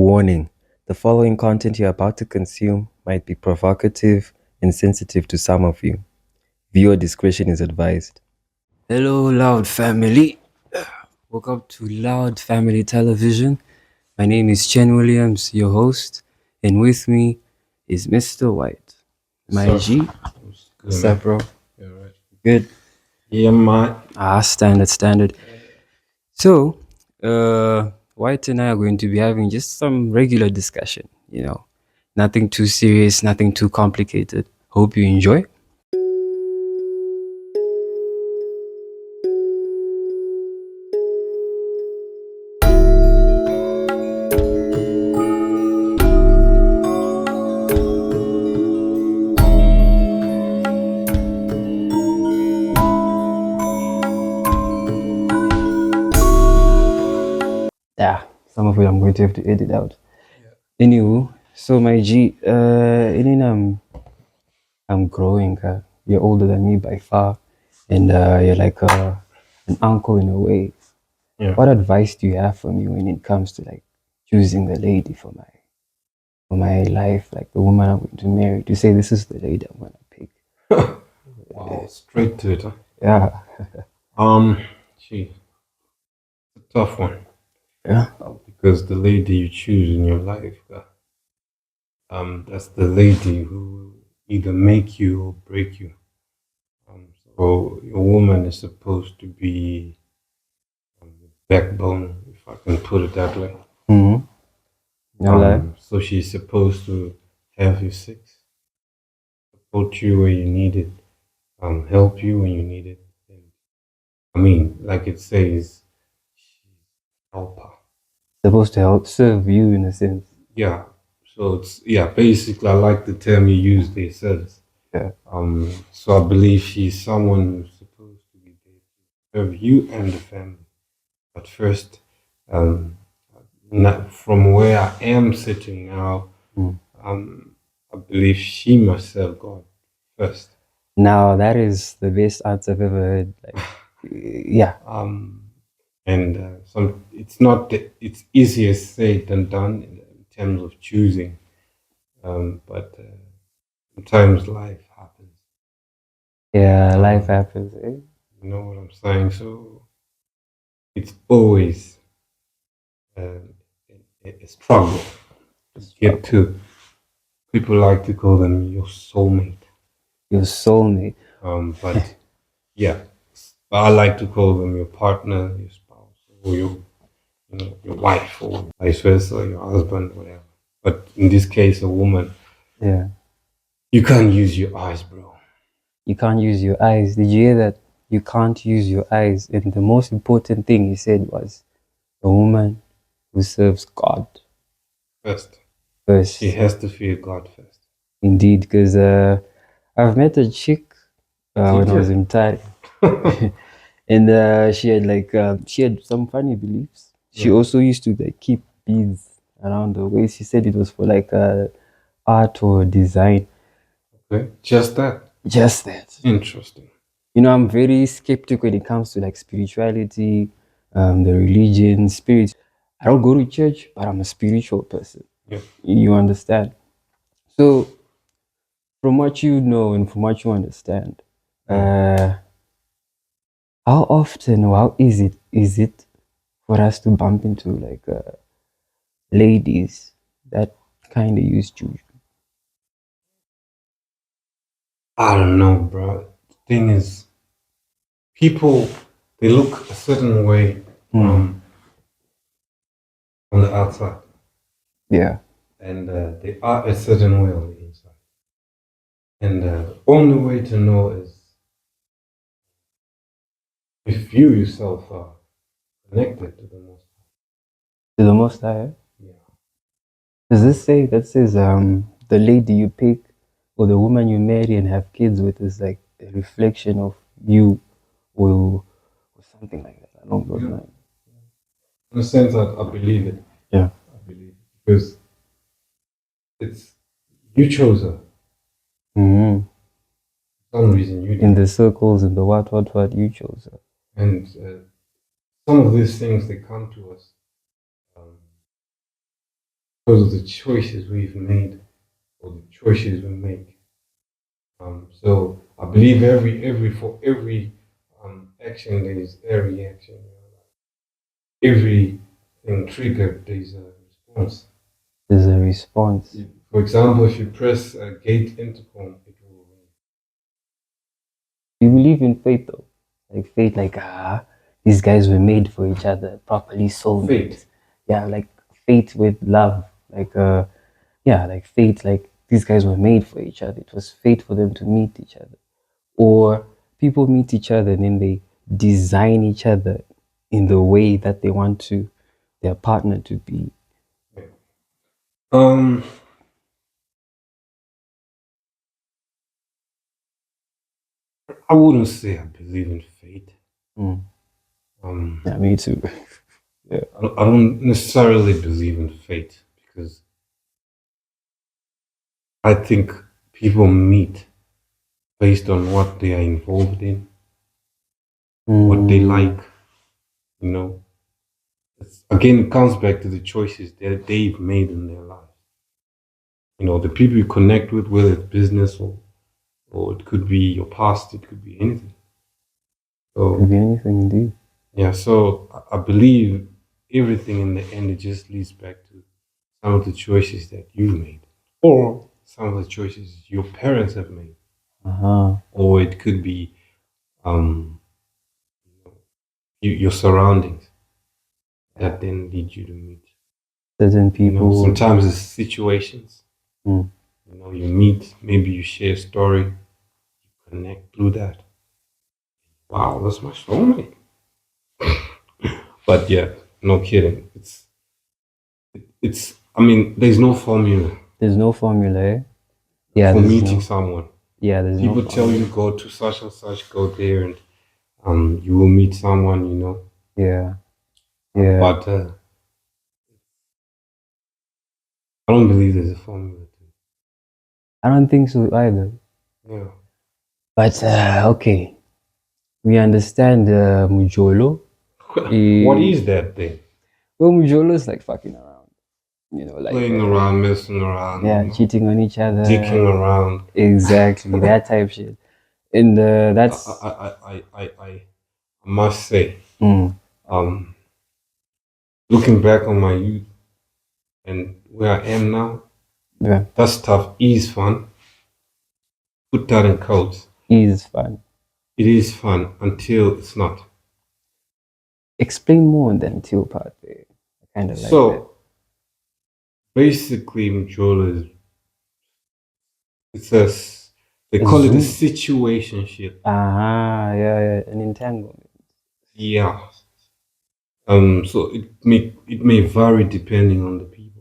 Warning: the following content you're about to consume might be provocative and sensitive to some of you. Viewer discretion is advised. Hello, Loud Family. Welcome to Loud Family Television. My name is Chen Williams, your host, and with me is Mr. White. My G. What's up, bro? Yeah, right. Good. Yeah, man. Standard. So, White and I are going to be having just some regular discussion, nothing too serious, nothing too complicated. Hope you enjoy. Yeah, some of it I'm going to have to edit out. Anywho, so my G, I'm growing. You're older than me by far, and you're like an uncle in a way. Yeah. What advice do you have for me when it comes to like choosing the lady for my life, like the woman I'm going to marry? To say this is the lady I'm gonna pick. Wow, straight to it, huh? Yeah, Gee, it's a tough one. yeah, Because the lady you choose in your life, that's the lady who will either make you or break you. So your woman is supposed to be the backbone, if I can put it that way. mm-hmm. No lie. So she's supposed to have your six, support you where you need it, help you when you need it. And, I mean, like it says, helper. Supposed to help serve you in a sense. Yeah. So it's basically I like the term you used there, service. Yeah. So I believe she's someone who's supposed to be there to serve you and the family. But first, um, not from where I am sitting now, Mm. I believe she must serve God first. Now that is the best answer I've ever heard. Like, yeah, And some it's not it's easier said than done in terms of choosing, but sometimes life happens. yeah, life Um, happens. Eh? you know what I'm saying? So it's always um, a struggle to get to. People like to call them your soulmate. Your soulmate. But yeah, I like to call them your partner, your spouse, or your wife, or vice versa, your husband, whatever. But in this case, a woman, Yeah, you can't use your eyes, bro. you can't use your eyes. Did you hear that? You can't use your eyes. And the most important thing he said was a woman who serves God First, she first. has to fear God first. Indeed, because I've met a chick when I was in Thai, and she had some funny beliefs. She Yeah. also used to like keep beads around her waist. She said it was for like art or design. Okay. Just that. Just that. Interesting. I'm very skeptical when it comes to like spirituality, the religion, spirit. I don't go to church, but I'm a spiritual person. Yeah. You understand? So, from what you know and from what you understand, uh, how often or how is it for us to bump into like ladies that kind of use juju? I don't know, bro. The thing is, people they look a certain way Mm. on the outside, Yeah. and they are a certain way on the inside. And the only way to know is if you yourself are connected to the Most To the most high. High. Does this say that says the lady you pick or the woman you marry and have kids with is like a reflection of you or something like that along those Yeah. lines? In a sense, I believe it. Yeah. I believe it. Because it's you chose her. Mm-hmm. For some reason you In did. the circles and the what you chose. And some of these things they come to us um, because of the choices we've made or the choices we make. So I believe for every action there is a reaction. Everything triggered there is a response. There's a response. For example, if you press a gate intercom, it will ring. You believe in fate though, like fate, like these guys were made for each other, properly soulmates. Fate. Yeah, like fate with love, like yeah, like fate, like these guys were made for each other. It was fate for them to meet each other, or people meet each other and then they design each other in the way that they want to their partner to be. Um, I wouldn't say I believe in fate. Mm. Um, Yeah, me too. Yeah. I don't necessarily believe in fate because I think people meet based on what they are involved in, what they like. You know, again, it comes back to the choices that they've made in their life. You know, the people you connect with, whether it's business or it could be your past, it could be anything. Could So be anything indeed. yeah, so I believe everything in the end it just leads back to some of the choices that you've made, or some of the choices your parents have made, or it could be um, your surroundings that then lead you to meet. Certain You know, people. sometimes it's situations. Mm. You know, you meet, maybe you share a story, you connect through that. Wow, that's my soulmate. But yeah, no kidding. It's. I mean, there's no formula There's no formula. Eh? Yeah, for there's meeting no. someone. Yeah, there's no People tell formula. you go to such and such, go there, and you will meet someone. You know, Yeah, yeah. but I don't believe there's a formula. I don't think so either. Yeah. But okay, we understand Mujolo. What Eh, is that thing? well, Mujolo is like fucking around. You know, like Playing around, messing around, you yeah, know, cheating on each dicking other. around. Exactly, that type shit. And that's I must say, mm, um, looking back on my youth and where I am now, yeah, that stuff is fun. Put that in quotes. is fun. It is fun until it's not. Explain more on the until part there. I kind of like that. So basically, Mjola is it's a they A call it a Zoom. situationship. Yeah, yeah, an entanglement. Yeah. So it may vary depending on the people.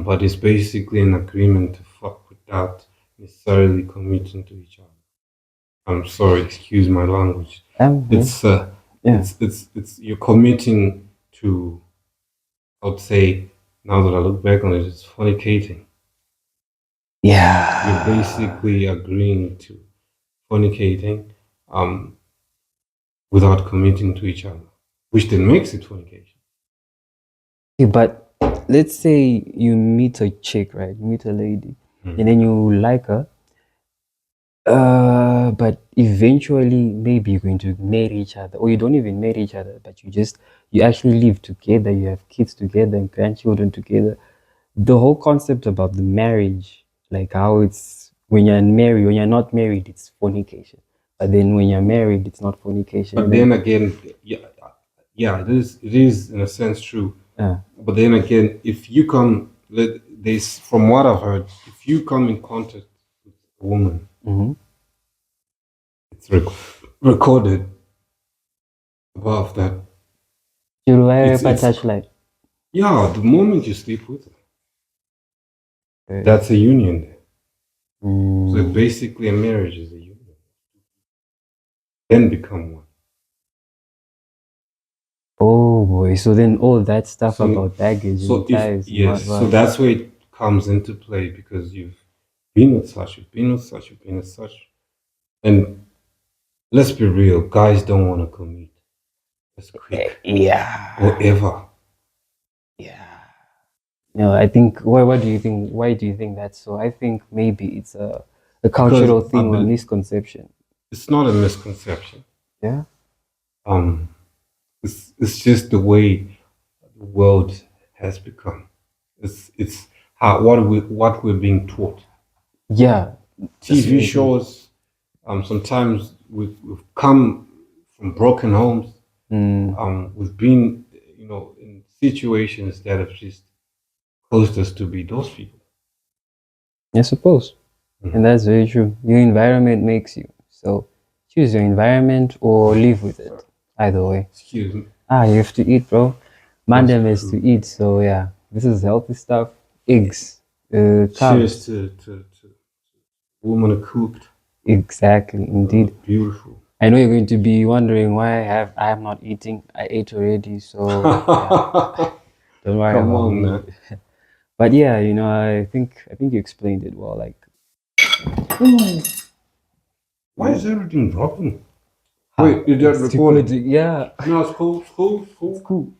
But it's basically an agreement to fuck without necessarily committing to each other. I'm sorry, excuse my language. It's yeah. it's you're committing to. I would say now that I look back on it, it's fornicating. Yeah. You're basically agreeing to fornicating, without committing to each other, which then makes it fornication. Okay, but let's say you meet a chick, right? You meet a lady, and then you like her. But eventually, maybe you're going to marry each other, or you don't even marry each other, but you actually live together. You have kids together and grandchildren together. The whole concept about the marriage, like how it's when you're married, when you're not married, it's fornication. But then when you're married, it's not fornication. But then again, yeah, it is in a sense true. But then again, if you come, this from what I've heard, if you come in contact with a woman, it's recorded above that. Touchlight. Yeah, the moment you sleep with her, that's a union there. So basically, a marriage is a union. Then become one. Oh boy! So then all that stuff So, about baggage so and if ties and yes, so what? that's where it comes into play because you've been with such, you've been with such, you've been with such, and let's be real, guys don't want to commit as quick Yeah. or ever. Yeah. I think what do you think? Why do you think that's so? I think maybe it's a Because cultural thing or a misconception. it's not a misconception. Yeah. Um, it's just the way the world has become. It's how what we're being taught. Yeah. TV Definitely. shows. Sometimes we've come from broken homes. Mm, We've been, in situations that have just caused us to be those people. I suppose. And Mhm. that's very true. Your environment makes you. So choose your environment or live with it. Either way. Excuse me. You have to eat, bro. That's Mandem has to true. eat. So yeah, this is healthy stuff. Eggs, Cheers carbs. to woman who cooked. Exactly, indeed. Beautiful. I know you're going to be wondering why I am not eating. I ate already, so yeah, don't worry Come about on, me. man. But yeah, I think you explained it well. Like, Ooh, why is everything dropping? ha, Wait, is that it's recording? recording. Yeah, No, it's cool. It's cool. It's it's cool. cool.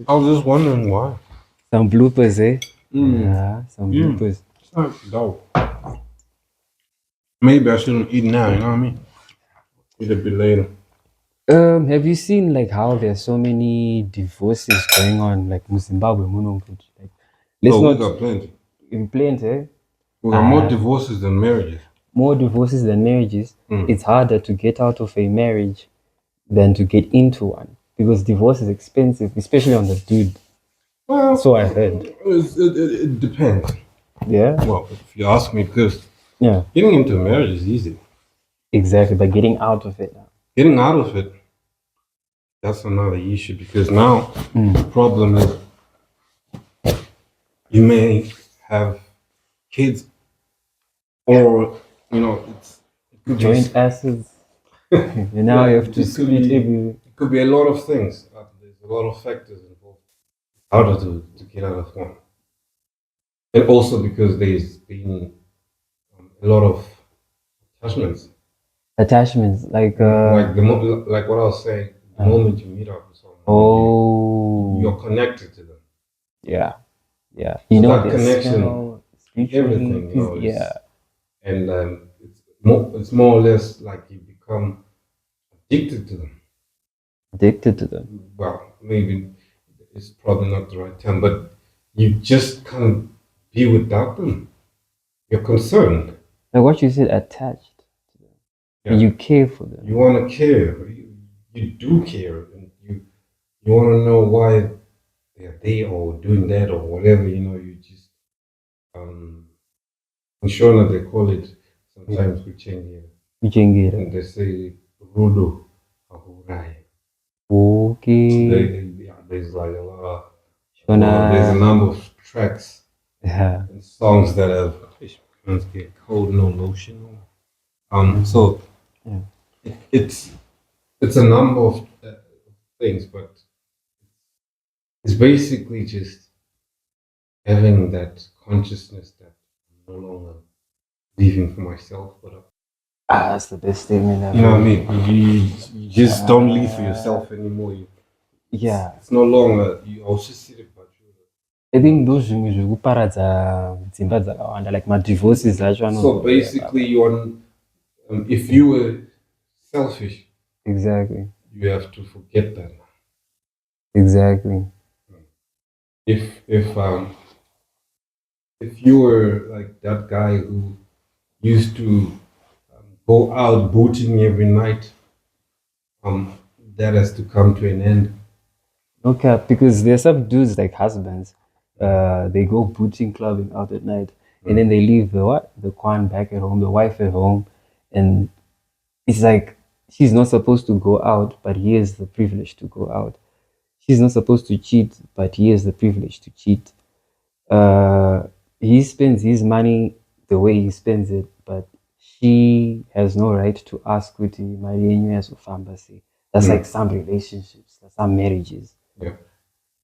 I was just wondering why. Some bloopers, eh? Mm. Yeah, some Mm. bloopers. It's not dope. Maybe I shouldn't eat now. You know what I mean? Eat a bit later. Have you seen like how there's so many divorces going on, like in Zimbabwe, Munongkuti? Like, let's Oh, we not got plenty. implant, eh? We got more Uh, divorces than marriages. more divorces than marriages. Mm. It's harder to get out of a marriage than to get into one because divorce is expensive, especially on the dude. Well, So I heard. it depends. Yeah, Well, if you ask me, because yeah, getting into a marriage is easy. exactly. But getting out of it now. Getting out of it, that's another issue because now the problem is you may have kids or, it could be, Joint acids. And now yeah, you have to it could split be, every. it could be a lot of things. There's a lot of factors involved. Harder to get out of one. And also because there's been a lot of attachments. Attachments like Like what I was saying, the uh, moment you meet up with someone, you're oh connected to them. yeah, yeah, So that their connection, smell spiritually, everything, yeah, is, and it's more or less like you become addicted to them. addicted to them. Well, maybe it's probably not the right term, but you just can't be without them. You're concerned. Like what you said, attached, and Yeah, you care for them. you want to care. You do care, and you want to know why they're there or doing that or whatever. You just in Shona they call it. Yeah, Sometimes we change it, Ujengera. and they say rudo ahurai. Okay, Yeah, there's like there's a Shona. number of tracks Yeah. and songs that have man's get cold, no lotion. So Yeah. it's a number of things, but it's basically just having that consciousness that I'm no longer living for myself, but That's the best statement you I've know what I heard. mean. You just don't live for yourself anymore. Yeah, It's no longer you. I was just sitting about I you. think those zvimwe zviri kuparadza dzimba dzakawanda like madivorces acho So anozouya basically, baba. if you were selfish, Exactly, you have to forget that. exactly. If you were like that guy who used to go out booting every night, um, that has to come to an end. Okay, because there's some dudes like husbands, they go booting clubbing out at night, and then they leave the what? The Kwan back at home, the wife at home, and it's like she's not supposed to go out, but he has the privilege to go out. She's not supposed to cheat, but he has the privilege to cheat. Uh, he spends his money the way he spends it, but she has no right to ask kuti mari yenyu yazofamba sei. That's like some relationships, that's some marriages. Yeah.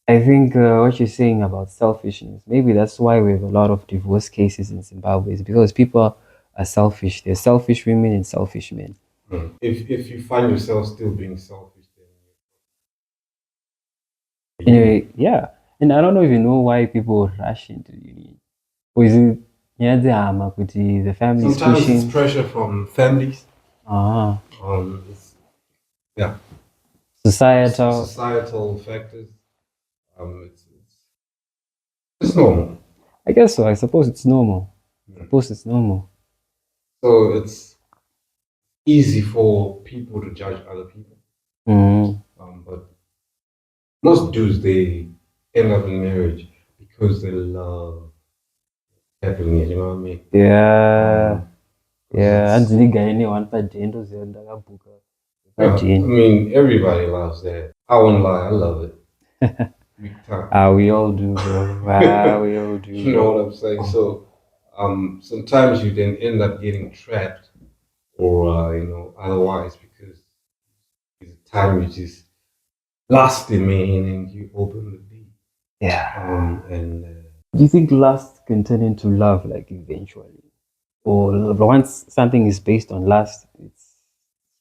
I think what you're saying about selfishness, maybe that's why we have a lot of divorce cases in Zimbabwe, is because people are selfish. There's selfish women and selfish men. If you find yourself still being selfish, then Anyway, yeah. And I don't even know why people rush into uni. Or is it yeah, the family is Sometimes it's pushing? pressure from families. Ah, It's, yeah, societal. societal factors. It's normal. I guess so. I suppose it's normal. Mm. Suppose it's normal. So it's easy for people to judge other people. Mm, But most dudes, they end up in marriage because they love happiness, you know what I mean? yeah. 'Cause Yeah. it's, Andiniga anyone padendo zenda kabuka. yeah, I Padendo. mean, everybody loves that. I won't lie, I love it. Big time. Ah, we all do, bro. Ah, we all do, You know what bro. I'm saying? So, sometimes you then end up getting trapped or, otherwise because it's time you just lost it, man, and you open the deep. Yeah. And Do you think lust can turn into love, like eventually? Or once something is based on lust, it's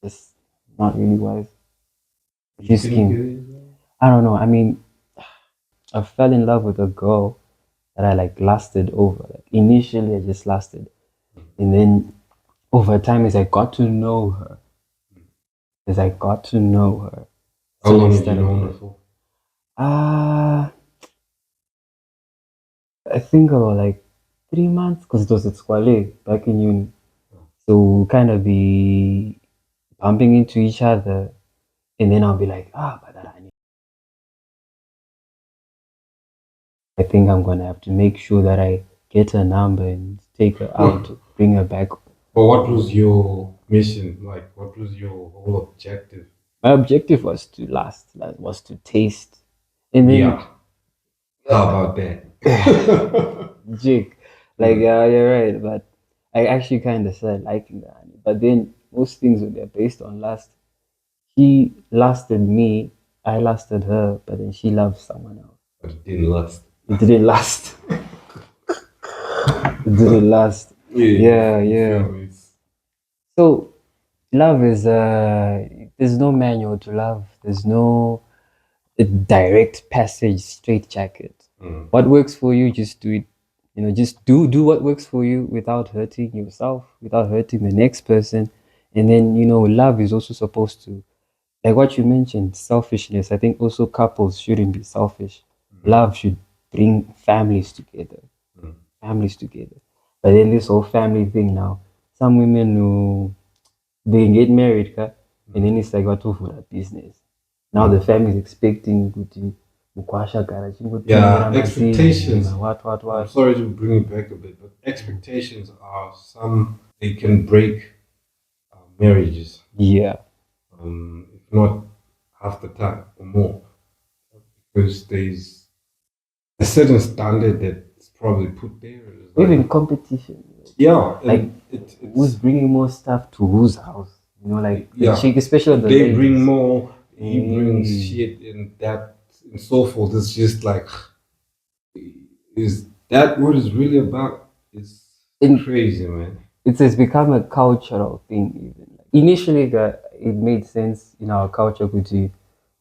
just not really wise. you Just think scheme. it is? I don't know. I mean, I fell in love with a girl that I like lasted over. Like initially, I just lasted, and then over time, as I got to know her, How then I long have you started known her like, for? ah, I think about like 3 months because it was at Squale back in uni. So we'll kind of be bumping into each other, and then I'll be like, but I think I'm gonna have to make sure that I get her number and take her out, to bring her back. But what was your mission? Like, what was your whole objective? My objective was to last, like, was to taste, and then Yeah. How about that? Jake, like, Mm. yeah, you're right, but I actually kind of started liking the honey. But then most things when they're based on lust, she lasted me, I lasted her, but then she loved someone else. But it didn't last. It didn't last. It didn't last. Yeah, Yeah, you feel yeah. me? So love is there's no manual to love. There's no direct passage, straight jacket. Mm. What works for you, just do it. Just do what works for you without hurting yourself, without hurting the next person. And then, love is also supposed to, like what you mentioned, selfishness. I think also couples shouldn't be selfish. Mm. Love should bring families together. Mm. Families together. But then this whole family thing now, some women who they get married, and then it's like what for a business. Now the family is expecting kuti mukwasha gara Yeah, chingotengera expectations. mazinha, I'm what. sorry to bring it back a bit, but expectations are they can break marriages, Yeah. if not half the time or more, because there's a certain standard that's probably put there. It's like, Even competition. yeah, Like and who's it's bringing more stuff to whose house? Like the yeah. chick, especially If the they bring ladies. more, he brings Mm. shit, and that and so forth. It's just like, is that what it's really about? It's And crazy, man. it has become a cultural thing even. Like, initially, it made sense in our culture kuti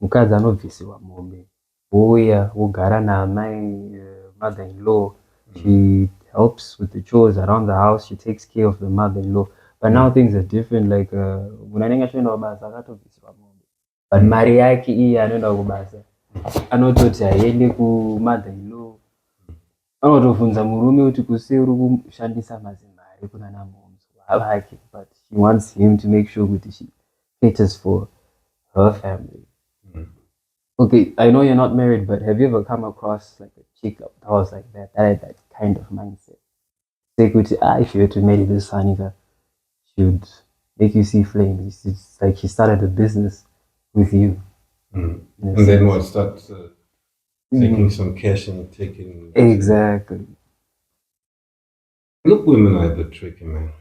mukadzi anobvisiwa mombe wouya wogara naamai mother-in-law. Mm. She helps with the chores around the house. She takes care of the mother-in-law. But now Mm. things are different. Like munhu anenge achienda kubasa akatobvisiwa mombe, but Mm. mari yake iye anoenda kubasa anototi haiendi kumother-in-law, anotobvunza murume kuti kusei uri kushandisa mazimari kunana momso havake, but she wants him to make sure that she caters for her family. Mm. Okay, I know you're not married, but have you ever come across like a chick that was like that had that kind of mindset? Say, if you were to marry this Hanika, she would make you see flames. It's like she started a business with you, Mm. in a And then sense. what? Start taking some cash and taking. Exactly. Look, women are a bit tricky, man.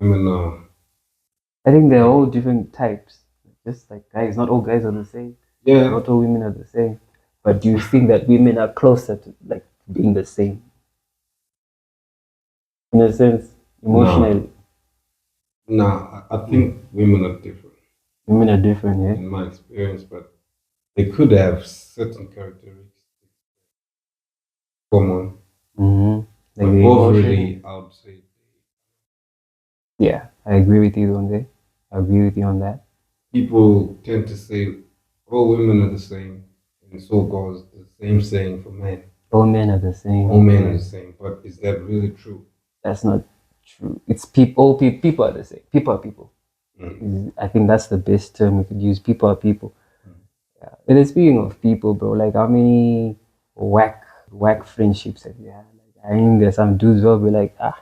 Women are. I think they're all different types. Just like guys, not all guys are the same. Yeah. Not all women are the same. But do you think that women are closer to like being the same? In a sense, No. emotionally, Nah, I think women are different women are different, yeah? in my experience, but They could have certain characteristics common, Mm-hmm. Like but the emotion. overly, I would say, Yeah, I agree with you on that. I agree with you on that. people tend to say all women are the same, and so goes the same saying for men. All men are the same. All men are the same, but is that really true? That's not true. It's people. All people are the same. People are people. Mm. I think that's the best term we could use. People are people. And then speaking of people, bro, like how many whack friendships have you had? Like I think there's some dudes who'll be like, ah,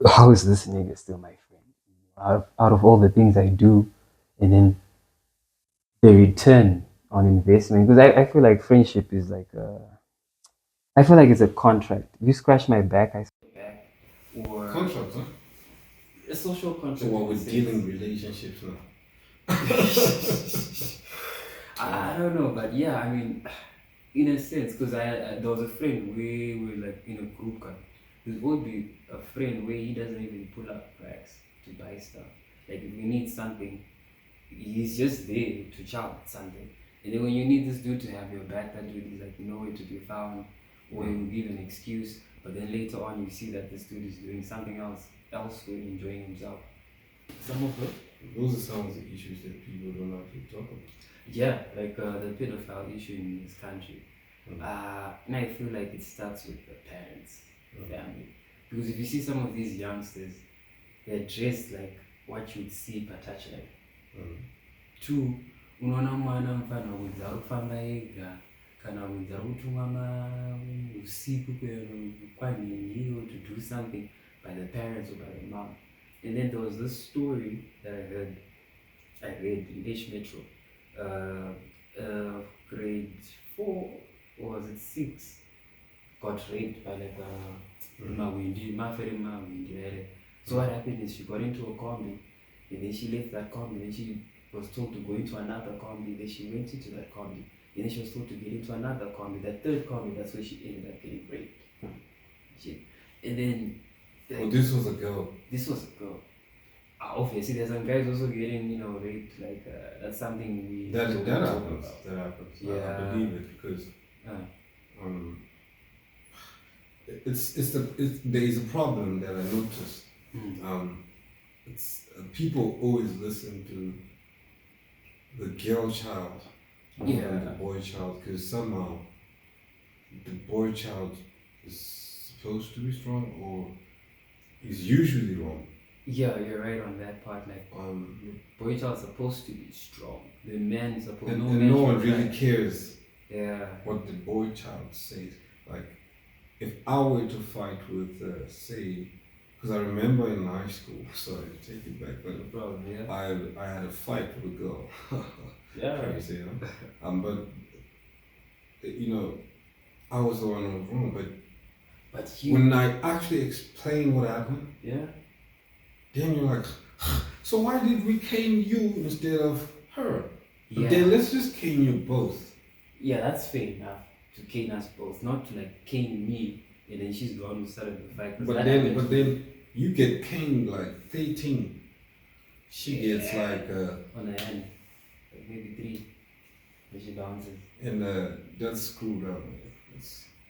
how is this nigga still my friend? Out of all the things I do, and then the return on investment. Because I feel like friendship is like I feel like it's a contract. If you scratch my back, I scratch your back. Or Contract, huh? a social So contract what in a we're dealing sense. relationships now. I don't know, but yeah, I mean, in a sense, because there was a friend we were like in a group car. There would be a friend where he doesn't even pull up bags to buy stuff. Like if we need something, he's just there to shout at something. And then when you need this dude to have your back, that dude is like nowhere to be found, or he will give an excuse. But then later on, you see that this dude is doing something else elsewhere, enjoying himself. Some of it. Those are some of the issues that people don't actually talk about. Yeah, like the pedophile issue in this country. Mm. And I feel like it starts with the parents, Mm. family. Because if you see some of these youngsters, they're dressed like what you'd see Patachai. Mm. Two, unaona mwana mfano wenzao kufamba ega kana wenzao kutumwa usiku kwaningio to do something by the parents or by the mom. And then there was this story that I read in H Metro, grade 4 or was it 6, got raped by like a Mawindi. So what happened is she got into a combi and then she left that combi and she was told to go into another combi, then she went into that combi and then she was told to get into another combi, that third combi, that's where she ended up getting raped. Shit. And then Well, this was a girl. this was a girl. Obviously there's some guys also getting, raped, like that's something we That don't that talk happens. about. That happens. Yeah. I believe it because um, there is a problem that I noticed. Mm. It's people always listen to the girl child more than the Yeah. boy child because somehow the boy child is supposed to be strong or is usually wrong. Yeah, you're right on that part. Like, boy child supposed to be strong. The man is supposed. And no one really cares Yeah. what the boy child says. Like, if I were to fight with, say, because I remember in high school, sorry to take it back, but No problem. Yeah. I had a fight with a girl. Yeah. Crazy, huh? But I was the one who was wrong. But when I actually explain what happened, yeah, then you're like, so why did we cane you instead of her? yeah. Then let's just cane you both. Yeah, that's fair enough to cane us both, not to like cane me and then she's the one who started the fight. But then you get caned like 13. She gets like on the hand, like maybe 3, when she bounces. And that's screwed up.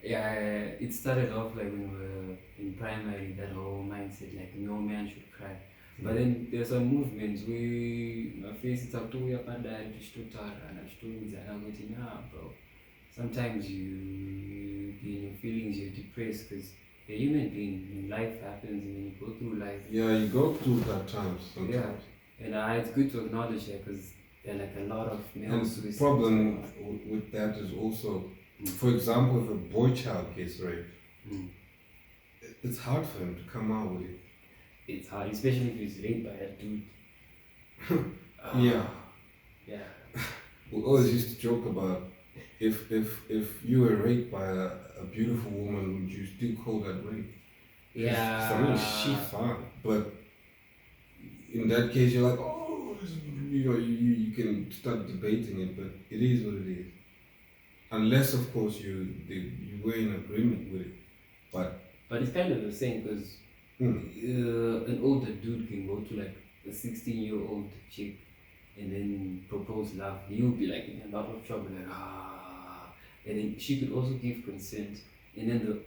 Yeah, it started off like when we were in primary, that whole mindset like no man should cry. But then there's some movements we face it up to up and down to stutara and to nah, bro. Sometimes you be in your feelings, you're depressed because you're a human being and life happens and then you go through life. Yeah, you go through that times sometimes. Yeah. And it's good to acknowledge that because there are like a lot of males. And the problem with that is also, for example, if a boy child gets raped, it's hard for him to come out with it. It's hard, especially if he's raped by a dude. Yeah. Yeah. We always used to joke about if you were raped by a beautiful woman, would you still call that rape? Yeah. I mean, she fine, but in that case, you're like, oh, you can start debating it, but it is what it is. Unless, of course, you were in agreement with it, but it's kind of the same because an older dude can go to like a 16-year-old chick and then propose love, he'll be like in a lot of trouble, like and then she could also give consent, and then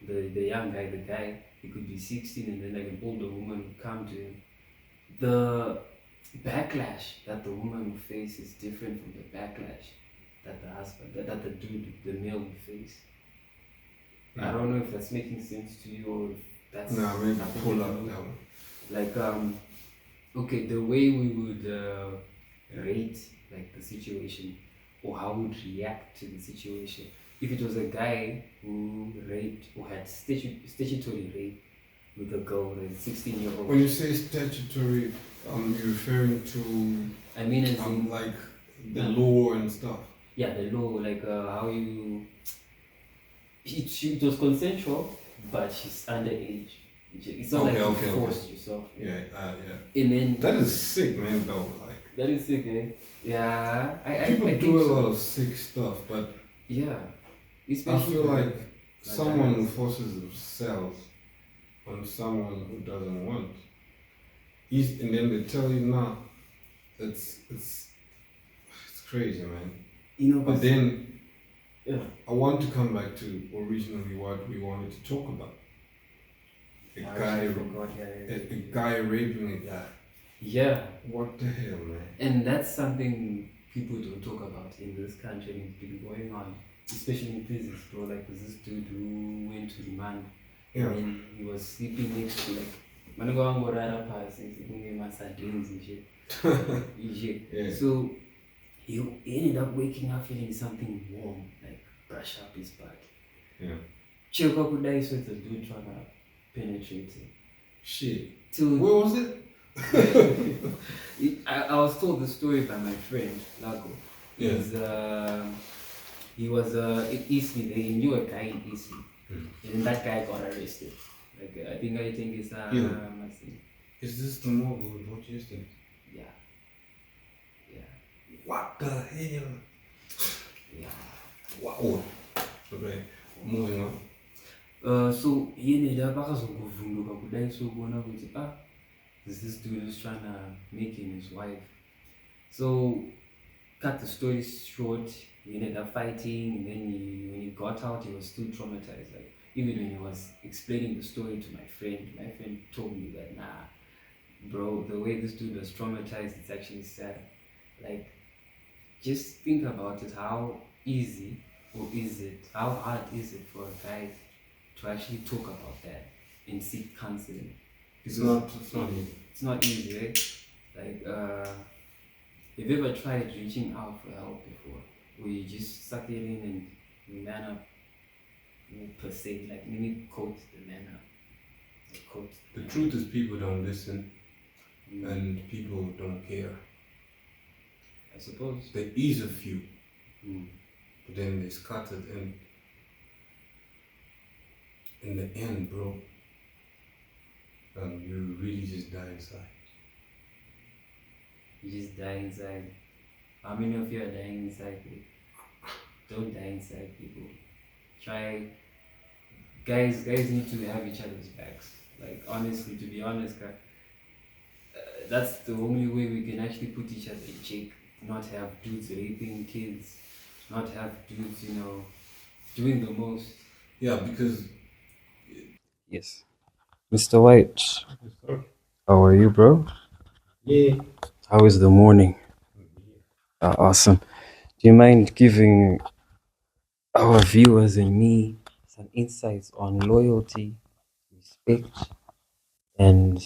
the young guy, the guy, he could be 16, and then like an older woman would come to him. The backlash that the woman will face is different from the backlash that the husband, that the dude, the male will face. I don't know if that's making sense to you or if that's Nah, maybe nothing pull to up do. that one. Like okay, the way we would rate like the situation or how we would react to the situation. If it was a guy who raped or had statutory rape with a girl, a 16-year-old. When you say statutory, you're referring to I mean, as in, like the law and stuff. yeah, the law, like how you. It was consensual, but she's underage. It's not like you forced yourself. Yeah, And then that is sick, man. Though, like that is sick, eh? Yeah, people I do think a so. lot of sick stuff, but Yeah, I especially feel like the someone who guys. forces themselves on someone who doesn't want, and then they tell you, nah, it's crazy, man. You know, But then yeah, I want to come back to originally what we wanted to talk about. A I guy, actually forgot. a guy raping a guy. Yeah, What the hell, man? and that's something people don't talk about in this country and it's been going on, especially in prisons, bro. Like there's this dude who went to remand, Yeah. and then he was sleeping next to like Manago Rara Pass and sleeping in sardines and shit. Yeah. So he ended up waking up feeling something warm, like brush up his back. Yeah. Check up with that, so the dude trying to penetrate him. Shit. Till Where was it? I was told the story by my friend Lago. Yeah. He was in Eastleigh. They knew a guy in Eastleigh, and then that guy got arrested. Like I think it's Is this the mobile we bought yesterday? yeah. What the hell? Yeah. Wow. Okay. Moving on. So he ended up akazonguvunduka kudai sobona kuti this dude who's trying to make him his wife. So cut the story short, he ended up fighting, and then when he got out, he was still traumatized. Like even when he was explaining the story to my friend told me that nah, bro, the way this dude was traumatized, it's actually sad. Like, just think about it. How easy or is it? How hard is it for a guy to actually talk about that and seek counseling? It's not easy. It's not easy, right? Like, have you ever tried reaching out for help before? Or you just suck it in and you man up, per se? Like, let me quote the man up. Quote The truth is, people don't listen and people don't care. I suppose. There is a few, but then they scattered, and in the end, bro, you really just die inside. You just die inside. How many of you are dying inside? Don't die inside, people. Try. Guys need to have each other's backs. Like honestly, to be honest, that's the only way we can actually put each other in check. Not have dudes raping kids. Not have dudes, doing the most. Yeah, because Yes. Mr. White, how are you, bro? yeah. How is the morning? Awesome. Do you mind giving our viewers and me some insights on loyalty, respect, and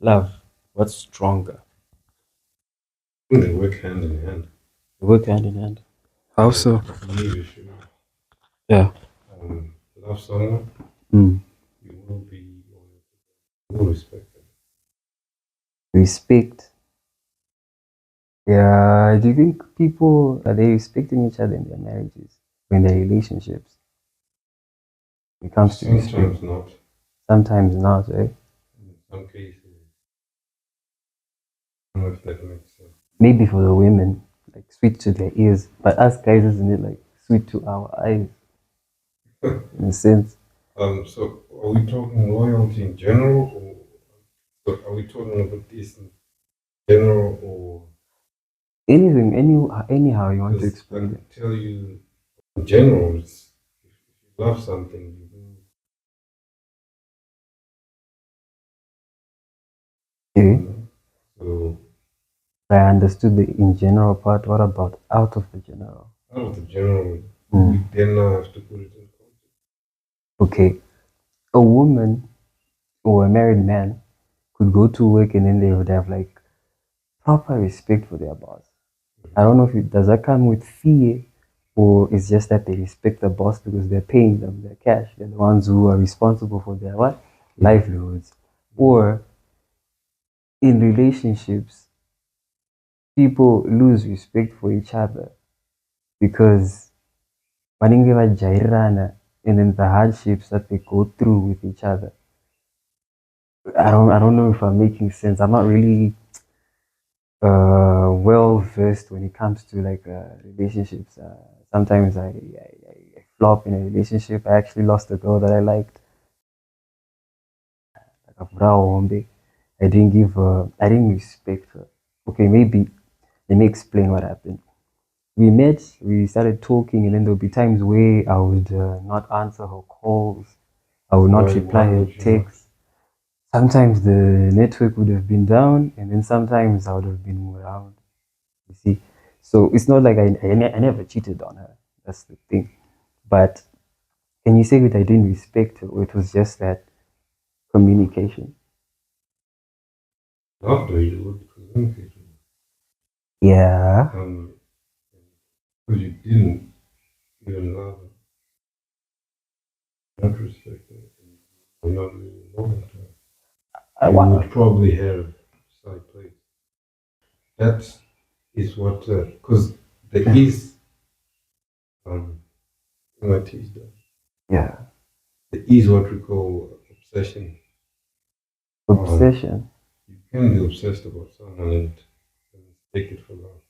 love? What's stronger? They work hand in hand. They work hand in hand. How so? You should Yeah. love someone. Mm. You will respect them. Respect. Yeah. Do you think people are they respecting each other in their marriages, in their relationships? When it comes to Sometimes respect, not. sometimes not, right? In some cases, I don't know if that makes sense. Maybe for the women, like sweet to their ears, but us guys, isn't it like sweet to our eyes, in a sense? So are we talking loyalty in general, or are we talking about this in general, or Anything, anyhow you want to Because I explain it. could tell you in general, if you love something, you will. Okay. So I understood the in general part. What about out of the general? out of the general, Hmm. we then now have to put it in context. Okay. A woman or a married man could go to work and then they would have like proper respect for their boss. I don't know if it does that come with fear or it's just that they respect the boss because they're paying them their cash. They're the ones who are responsible for their what? Livelihoods. Or in relationships, people lose respect for each other because vanenge vajairirana and then the hardships that they go through with each other. I don't know if I'm making sense. I'm not really well versed when it comes to like relationships. Sometimes I flop in a relationship. I actually lost a girl that I liked. Like a Hombe. I didn't respect her. Okay, maybe let me explain what happened. We met, we started talking, and then there'll be times where I would not answer her calls. I would not reply Why her would you not? texts. Sometimes the network would have been down, and then sometimes I would have been around. You see, so it's not like I never cheated on her. That's the thing. But can you say that I didn't respect her, or it was just that communication? After you would communicate with Yeah. because you didn't even love her, not respect her, and you're not really loyal to her. You Wow. would probably have side plays. That is what, because there is, I teach that. Yeah. There is what we call obsession. Um, Obsession. you can be obsessed about someone and take it for love.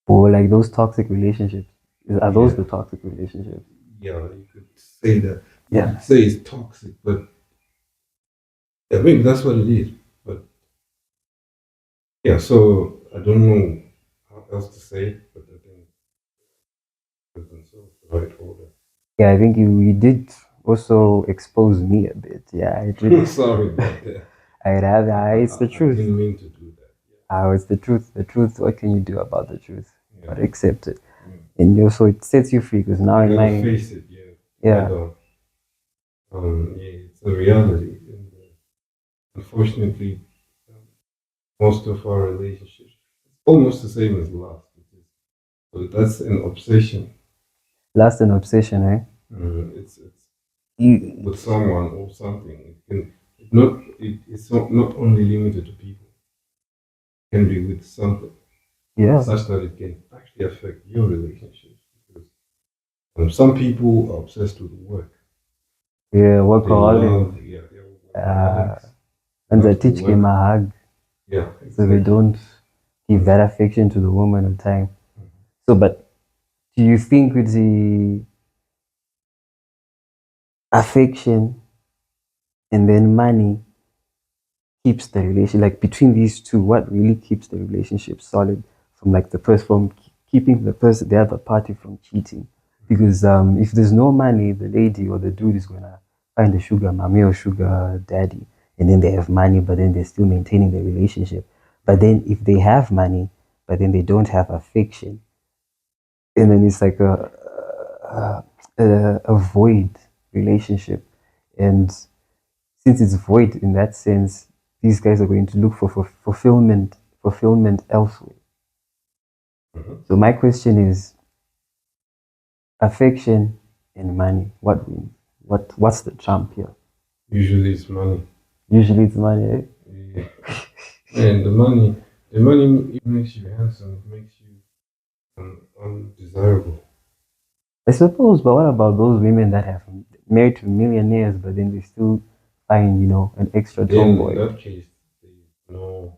Or like those toxic relationships. Are those Yeah, the toxic relationships? yeah, you could say that. You Yeah. could say it's toxic, but yeah, maybe that's what it is. But yeah, so I don't know how else to say it, but I think it's the right order. Yeah, I think you did also expose me a bit. Yeah, I did. Sorry about that. I'd have, it's the I truth. didn't mean to do that. It's the truth. The truth. What can you do about the truth? Yeah, But accept it. yeah. And also, it sets you free because now You in gotta my, face it. Yeah, head yeah, on. Yeah, it's a reality, and unfortunately, um, most of our relationships almost the same as love. So that's an obsession. lust and obsession, eh? It's You, with someone or something. It's not only limited to people. It can be with something yeah, such that it can actually affect your relationships. Because some people are obsessed with work. yeah, They workaholic. love, yeah, they're Uh, workaholics. They and they love to teach him work. a hug, Yeah, so they exactly. don't give that affection to the woman on time. So, but do you think with the affection and then money keeps the relation like between these two? What really keeps the relationship solid from like the person from keeping the other party from cheating? Because if there's no money, the lady or the dude is gonna find a sugar mommy or sugar daddy, and then they have money, but then they're still maintaining the relationship. But then if they have money, but then they don't have affection, and then it's like a void relationship. And since it's void in that sense, these guys are going to look for fulfillment elsewhere. Mhm. So my question is affection and money, what wins? What's the trump here? Usually it's money. Usually it's money, eh? Yeah. And the money makes you handsome. It makes you undesirable. I suppose, but what about those women that have married to millionaires but then they still find, an extra Then in tomboy? that case, there's no,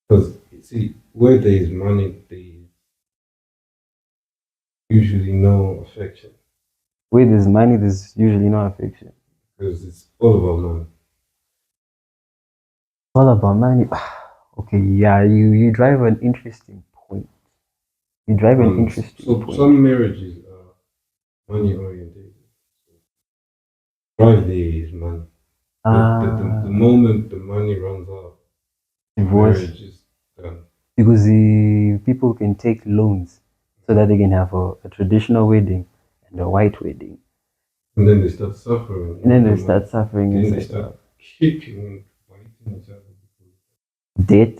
because you see, where there is money, there is usually no affection Where there's money, there's usually no affection. because it's all about money. All about money. Okay, yeah, you drive an interesting You drive an interesting So point. some marriages are money oriented. Drive there is money. The Ah, moment the money runs out, the divorce. marriage is done. Because the people can take loans so that they can have a traditional wedding and a white wedding. And then they start suffering And over then the they money. start suffering Then they inside start out. kicking and fighting each other. Debt.